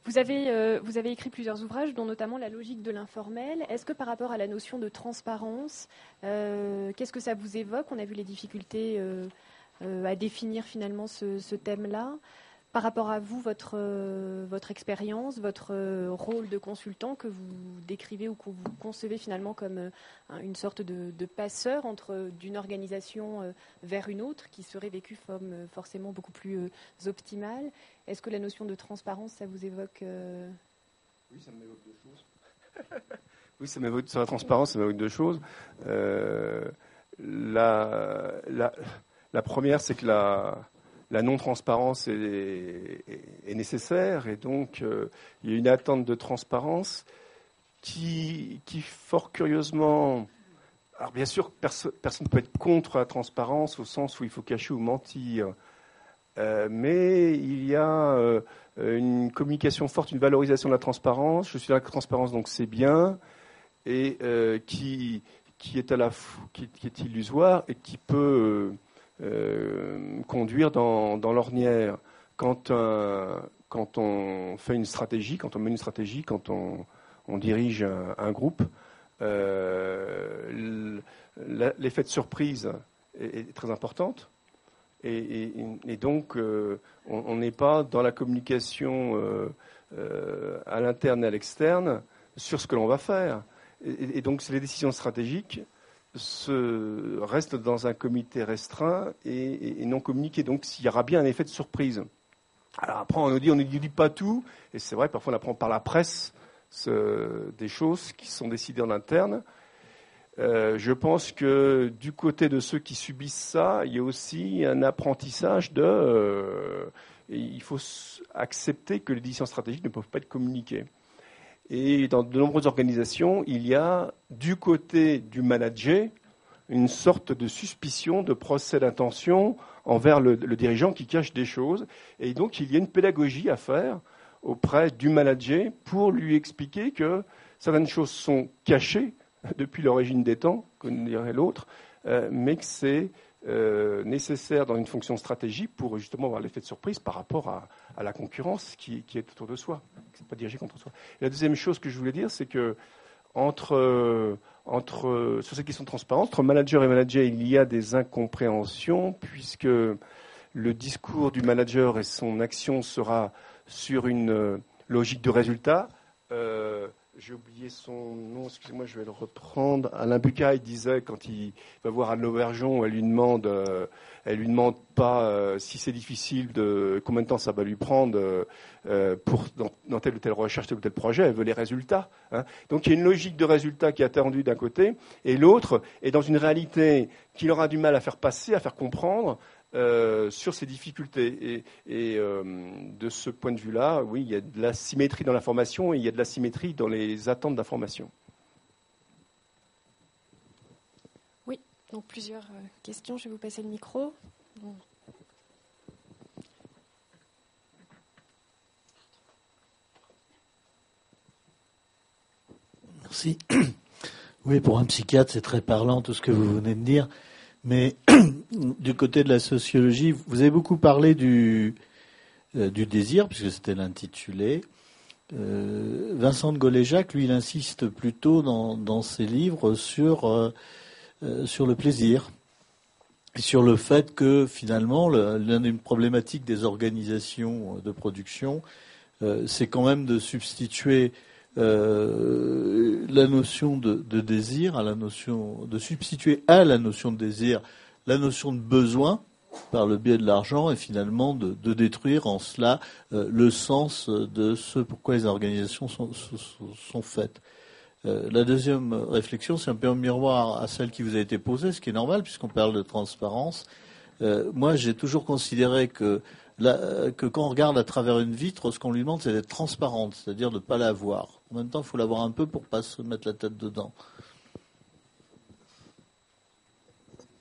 Vous avez écrit plusieurs ouvrages, dont notamment La logique de l'informel. Est-ce que par rapport à la notion de transparence, qu'est-ce que ça vous évoque? On a vu les difficultés à définir finalement ce thème-là. Par rapport à vous, votre expérience, votre rôle de consultant que vous décrivez ou que vous concevez finalement comme une sorte de passeur d'une organisation vers une autre qui serait vécue comme forcément beaucoup plus optimale. Est-ce que la notion de transparence, ça vous évoque Oui, ça m'évoque deux choses. Oui, ça m'évoque, sur la transparence, ça m'évoque deux choses. La première, c'est que la non-transparence est nécessaire, et donc il y a une attente de transparence qui fort curieusement... Alors bien sûr, personne ne peut être contre la transparence au sens où il faut cacher ou mentir, mais il y a une communication forte, une valorisation de la transparence. Je suis dans la transparence, donc c'est bien, et qui est illusoire et qui peut... conduire dans l'ornière. Quand on fait une stratégie, quand on mène une stratégie, quand on dirige un groupe, l'effet de surprise est très importante. Et donc, on n'est pas dans la communication à l'interne et à l'externe sur ce que l'on va faire. Et donc, c'est les décisions stratégiques reste dans un comité restreint et non communiqué. Donc, il y aura bien un effet de surprise. Alors après, on ne dit pas tout, et c'est vrai, parfois on apprend par la presse des choses qui sont décidées en interne. Je pense que du côté de ceux qui subissent ça, il y a aussi un apprentissage il faut accepter que les décisions stratégiques ne peuvent pas être communiquées. Et dans de nombreuses organisations, il y a du côté du manager une sorte de suspicion, de procès d'intention envers le dirigeant qui cache des choses. Et donc, il y a une pédagogie à faire auprès du manager pour lui expliquer que certaines choses sont cachées depuis l'origine des temps, comme dirait l'autre, mais que c'est nécessaire dans une fonction stratégique pour justement avoir l'effet de surprise par rapport à la concurrence qui est autour de soi. C'est pas dirigé contre soi. Et la deuxième chose que je voulais dire, c'est que sur cette question de transparence, entre manager et manager, il y a des incompréhensions, puisque le discours du manager et son action sera sur une logique de résultat. J'ai oublié son nom, excusez-moi, je vais le reprendre. Alain Bucaille disait, quand il va voir Anne Lauvergeon, elle lui demande pas si c'est difficile, combien de temps ça va lui prendre dans telle ou telle recherche, tel ou tel projet, elle veut les résultats. Hein. Donc il y a une logique de résultat qui est attendue d'un côté, et l'autre est dans une réalité qu'il aura du mal à faire passer, à faire comprendre, sur ces difficultés. Et de ce point de vue-là, oui, il y a de la symétrie dans l'information et il y a de la symétrie dans les attentes d'information. Oui, donc plusieurs questions. Je vais vous passer le micro. Bon. Merci. Oui, pour un psychiatre, c'est très parlant tout ce que vous venez de dire. Mais du côté de la sociologie, vous avez beaucoup parlé du désir, puisque c'était l'intitulé. Vincent de Goléjac, lui, il insiste plutôt dans ses livres sur le plaisir. Et sur le fait que, finalement, l'une des problématiques des organisations de production, c'est quand même de substituer la notion de désir de substituer à la notion de désir la notion de besoin par le biais de l'argent et finalement de détruire en cela le sens de ce pourquoi les organisations sont faites. La deuxième réflexion, c'est un peu un miroir à celle qui vous a été posée, ce qui est normal puisqu'on parle de transparence. Moi, j'ai toujours considéré que quand on regarde à travers une vitre, ce qu'on lui demande, c'est d'être transparente, c'est-à-dire de ne pas la voir. En même temps, il faut l'avoir un peu pour ne pas se mettre la tête dedans.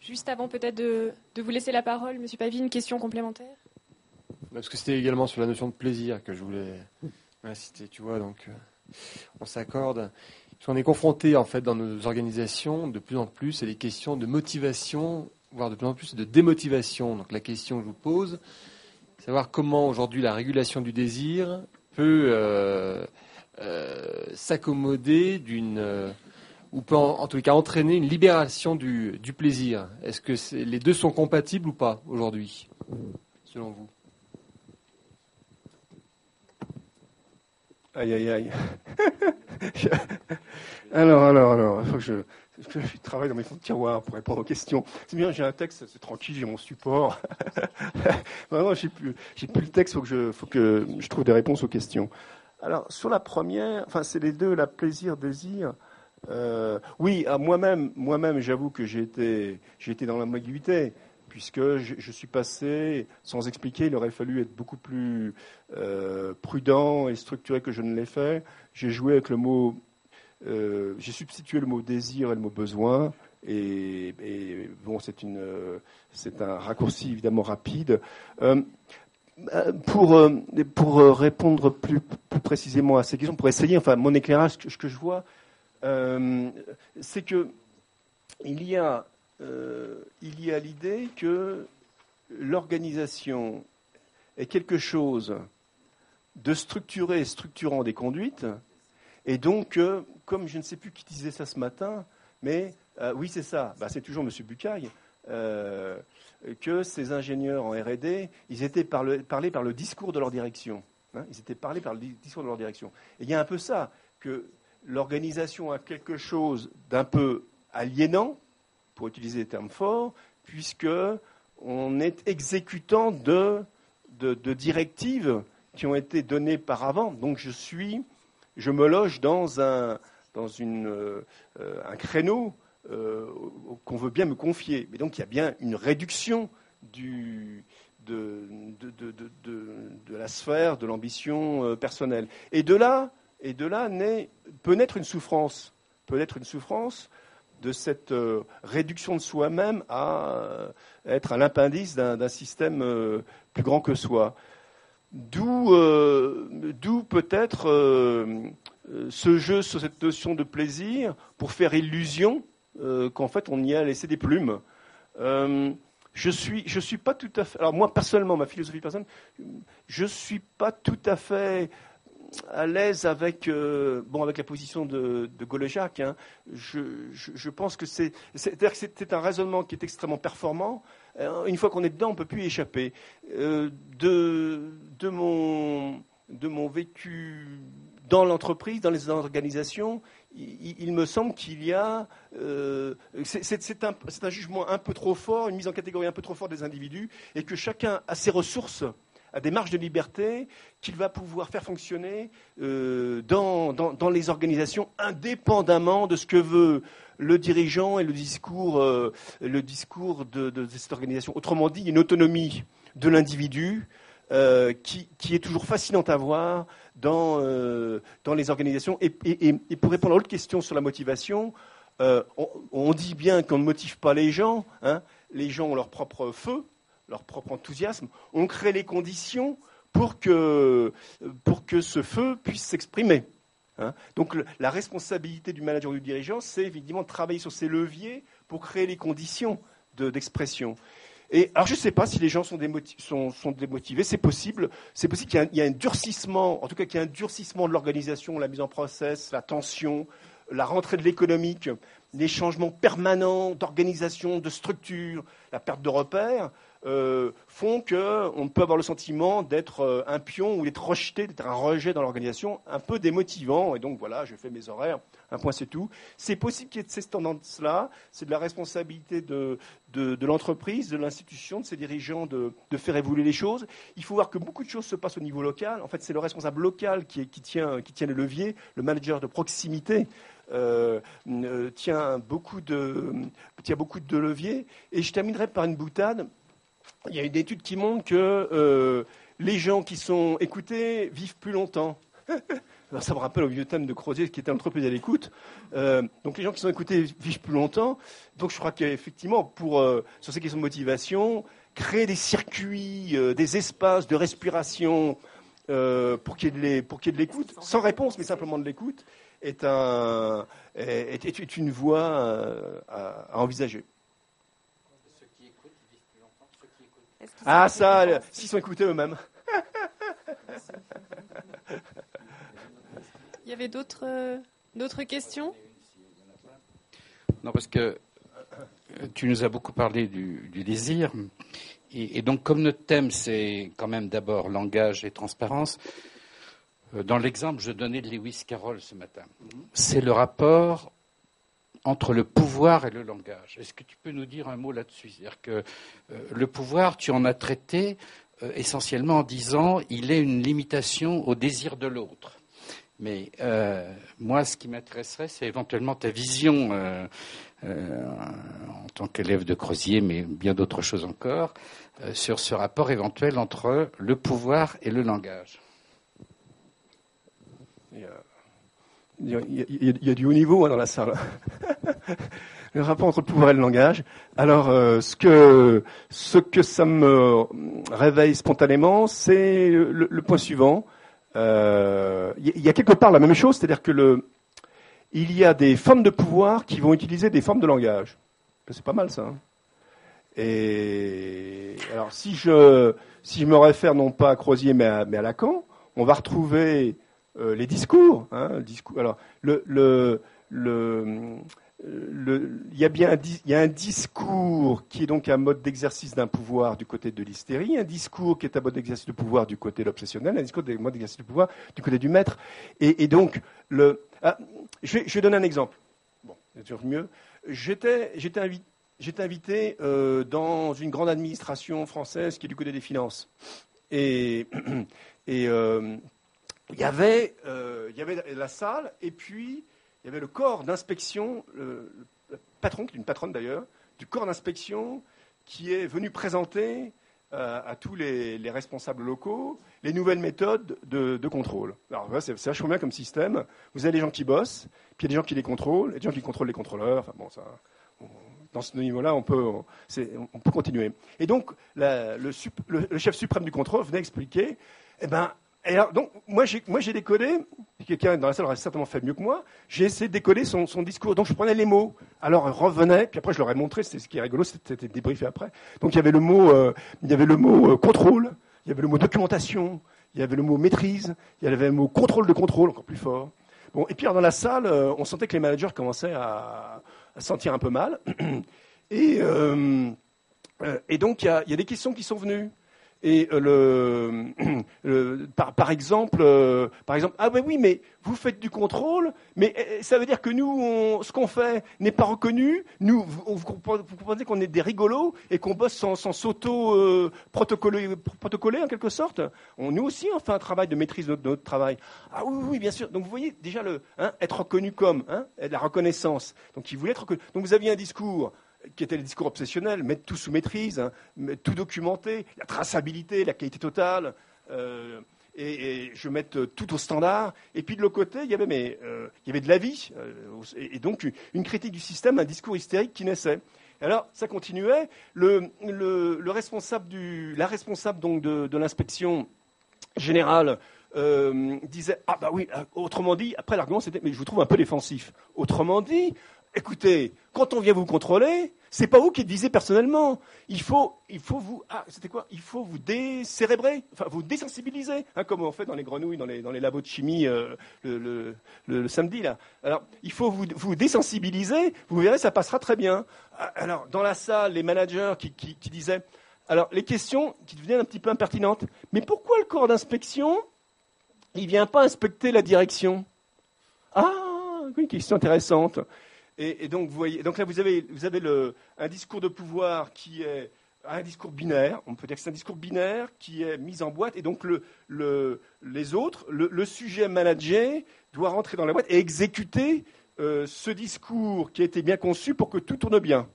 Juste avant peut-être de vous laisser la parole, M. Pavie, une question complémentaire? Parce que c'était également sur la notion de plaisir que je voulais insister, tu vois, donc on s'accorde. Parce qu'on est confronté, en fait, dans nos organisations, de plus en plus, à des questions de motivation, voire de plus en plus de démotivation. Donc la question que je vous pose, c'est savoir comment aujourd'hui la régulation du désir peut s'accommoder ou peut en tous les cas entraîner une libération du plaisir. Est-ce que les deux sont compatibles ou pas aujourd'hui, selon vous? Aïe, aïe, aïe. Alors, il faut que je travaille dans mes fonds de tiroir pour répondre aux questions. C'est bien, j'ai un texte, c'est tranquille, j'ai mon support. Vraiment, j'ai plus le texte, faut que je trouve des réponses aux questions. Alors, sur la première, enfin, c'est les deux, la plaisir, désir. Oui, moi-même, j'avoue que j'ai été dans l'ambiguïté, puisque je suis passé, sans expliquer, il aurait fallu être beaucoup plus prudent et structuré que je ne l'ai fait. J'ai joué avec le mot, j'ai substitué le mot désir et le mot besoin, et bon, c'est un raccourci évidemment rapide. Pour répondre plus précisément à ces questions, pour essayer, enfin, mon éclairage, ce que je vois, c'est que il y a l'idée que l'organisation est quelque chose de structuré et structurant des conduites, et donc, comme je ne sais plus qui disait ça ce matin, mais oui, c'est ça, c'est toujours M. Bucaille, que ces ingénieurs en R&D, ils étaient parlés par le discours de leur direction. Ils étaient parlés par le discours de leur direction. Et il y a un peu ça, que l'organisation a quelque chose d'un peu aliénant, pour utiliser des termes forts, puisque on est exécutant de directives qui ont été données par avant. Donc je me loge dans un créneau qu'on veut bien me confier. Mais donc il y a bien une réduction de la sphère de l'ambition personnelle. Et de là peut naître une souffrance. De cette réduction de soi-même à être à l'appendice d'un système plus grand que soi. D'où peut-être ce jeu sur cette notion de plaisir pour faire illusion qu'en fait on y a laissé des plumes. Je suis pas tout à fait. Alors moi personnellement, ma philosophie personnelle, je suis pas tout à fait à l'aise avec la position de Gaulle-Jacques. Je pense que c'est-à-dire que c'est un raisonnement qui est extrêmement performant. Une fois qu'on est dedans, on ne peut plus y échapper. De mon vécu dans l'entreprise, dans les organisations, il me semble qu'il y a c'est un jugement un peu trop fort, une mise en catégorie un peu trop forte des individus, et que chacun a ses ressources, a des marges de liberté qu'il va pouvoir faire fonctionner dans les organisations, indépendamment de ce que veut le dirigeant et le discours de cette organisation. Autrement dit, une autonomie de l'individu qui est toujours fascinante à voir dans les organisations. Et pour répondre à l'autre question sur la motivation, on dit bien qu'on ne motive pas les gens. Les gens ont leur propre feu, leur propre enthousiasme. On crée les conditions pour que ce feu puisse s'exprimer. Donc la responsabilité du manager ou du dirigeant, c'est évidemment de travailler sur ces leviers pour créer les conditions d'expression. Et alors je ne sais pas si les gens sont démotivés, c'est possible. C'est possible qu'il y ait un durcissement, en tout cas qu'il y ait un durcissement de l'organisation, la mise en process, la tension, la rentrée de l'économique, les changements permanents d'organisation, de structure, la perte de repères, font qu'on peut avoir le sentiment d'être un pion ou d'être rejeté, d'être un rejet dans l'organisation, un peu démotivant. Et donc voilà, je fais mes horaires, un point c'est tout. C'est possible qu'il y ait ces tendances-là, c'est de la responsabilité de l'entreprise, de l'institution, de ses dirigeants de faire évoluer les choses. Il faut voir que beaucoup de choses se passent au niveau local. En fait, c'est le responsable local qui tient le levier, le manager de proximité. Tient beaucoup de leviers. Et je terminerai par une boutade. Il y a une étude qui montre que les gens qui sont écoutés vivent plus longtemps. Alors, ça me rappelle au vieux thème de Crozier qui était l'entreprise à l'écoute. Donc les gens qui sont écoutés vivent plus longtemps. Donc je crois qu'effectivement, sur ces questions de motivation, créer des circuits, des espaces de respiration pour qu'il y ait de l'écoute, sans réponse, mais simplement de l'écoute, est une voie à envisager. Ceux qui écoutent, ils vivent plus longtemps. Ceux qui écoutent. Ça, s'ils sont écoutés eux-mêmes. Il y avait d'autres questions? Non, parce que tu nous as beaucoup parlé du désir. Et donc, comme notre thème, c'est quand même d'abord langage et transparence, dans l'exemple que je donnais de Lewis Carroll ce matin, c'est le rapport entre le pouvoir et le langage. Est-ce que tu peux nous dire un mot là-dessus? C'est-à-dire que le pouvoir, tu en as traité essentiellement en disant il est une limitation au désir de l'autre. Mais moi, ce qui m'intéresserait, c'est éventuellement ta vision en tant qu'élève de Crozier, mais bien d'autres choses encore, sur ce rapport éventuel entre le pouvoir et le langage. Il y a du haut niveau dans la salle. Le rapport entre le pouvoir et le langage. Alors, ce que ça me réveille spontanément, c'est le point suivant. Il y a quelque part la même chose, c'est-à-dire que il y a des formes de pouvoir qui vont utiliser des formes de langage. C'est pas mal ça. Hein. Et alors, si je me réfère non pas à Crozier mais à Lacan, on va retrouver les discours. Hein, le discours. Alors, il y a un discours qui est donc un mode d'exercice d'un pouvoir du côté de l'hystérie, un discours qui est un mode d'exercice de pouvoir du côté de l'obsessionnel, un discours de mode d'exercice de pouvoir du côté du maître. Et donc, je vais donner un exemple. Bon, c'est toujours mieux. J'étais invité dans une grande administration française qui est du côté des finances. Et il y avait la salle et puis il y avait le corps d'inspection, le patron, qui est une patronne d'ailleurs, du corps d'inspection qui est venu présenter à tous les responsables locaux les nouvelles méthodes de contrôle. Alors c'est vachement bien comme système. Vous avez des gens qui bossent, puis il y a des gens qui les contrôlent, et des gens qui contrôlent les contrôleurs. Enfin bon, ça, dans ce niveau-là, on peut continuer. Et donc le chef suprême du contrôle venait expliquer, et alors, donc, moi j'ai décodé, quelqu'un dans la salle aurait certainement fait mieux que moi, j'ai essayé de décoder son discours. Donc je prenais les mots, alors je revenais, puis après je leur ai montré, c'était ce qui est rigolo, c'était débriefé après. Donc il y avait le mot contrôle, il y avait le mot documentation, il y avait le mot maîtrise, il y avait le mot contrôle de contrôle, encore plus fort. Bon, et puis alors, dans la salle, on sentait que les managers commençaient à se sentir un peu mal. Et donc il y a des questions qui sont venues. Et par exemple, ah ben oui, mais vous faites du contrôle, mais ça veut dire que nous, ce qu'on fait n'est pas reconnu. Nous, vous comprenez qu'on est des rigolos et qu'on bosse sans s'auto-protocoler en quelque sorte. Nous aussi, on fait un travail de maîtrise de notre travail. Ah oui, bien sûr. Donc vous voyez déjà être reconnu comme la reconnaissance. Donc il voulait être reconnu. Donc vous aviez un discours qui était le discours obsessionnel, mettre tout sous maîtrise, tout documenter, la traçabilité, la qualité totale, et je mette tout au standard. Et puis de l'autre côté, il y avait de l'avis, et donc une critique du système, un discours hystérique qui naissait. Alors ça continuait. La responsable donc de l'inspection générale disait oui. Autrement dit, après l'argument c'était, mais je vous trouve un peu défensif. Autrement dit, écoutez, quand on vient vous contrôler, c'est pas vous qui le visez personnellement. Il faut vous, il faut vous décérébrer, enfin vous désensibiliser, comme on fait dans les grenouilles, dans les labos de chimie le samedi là. Alors il faut vous désensibiliser. Vous verrez, ça passera très bien. Alors dans la salle, les managers qui disaient, alors les questions qui devenaient un petit peu impertinentes. Mais pourquoi le corps d'inspection, il vient pas inspecter la direction? Ah, oui, question intéressante. Et donc, vous voyez, donc là, vous avez un discours de pouvoir qui est un discours binaire. On peut dire que c'est un discours binaire qui est mis en boîte. Et donc, les autres, le sujet managé doit rentrer dans la boîte et exécuter ce discours qui a été bien conçu pour que tout tourne bien.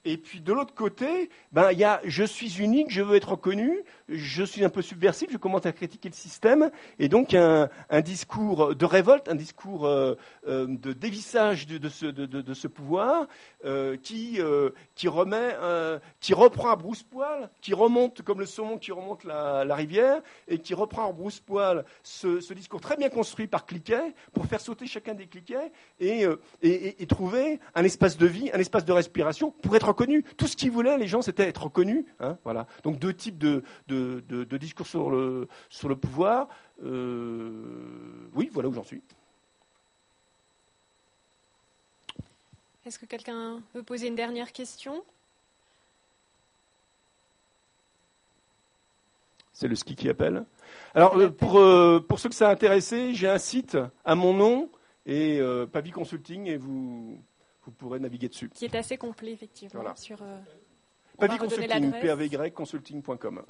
Et puis de l'autre côté, il y a je suis unique, je veux être reconnu, je suis un peu subversif, je commence à critiquer le système, et donc un discours de révolte, un discours de dévissage de ce pouvoir qui reprend à brousse-poil, qui remonte comme le saumon qui remonte la rivière, et qui reprend à brousse-poil ce discours très bien construit par Cliquet pour faire sauter chacun des cliquets et trouver un espace de vie, un espace de respiration pour être reconnu. Tout ce qu'ils voulaient, les gens, c'était être reconnus. Voilà. Donc deux types de discours sur le pouvoir. Oui, voilà où j'en suis. Est-ce que quelqu'un veut poser une dernière question? C'est le ski qui appelle. Alors, pour ceux que ça a intéressé, j'ai un site à mon nom et Pavi Consulting et vous pourrez naviguer dessus. Qui est assez complet, effectivement. Voilà. Sur, Pavi Consulting, pavy consulting.com.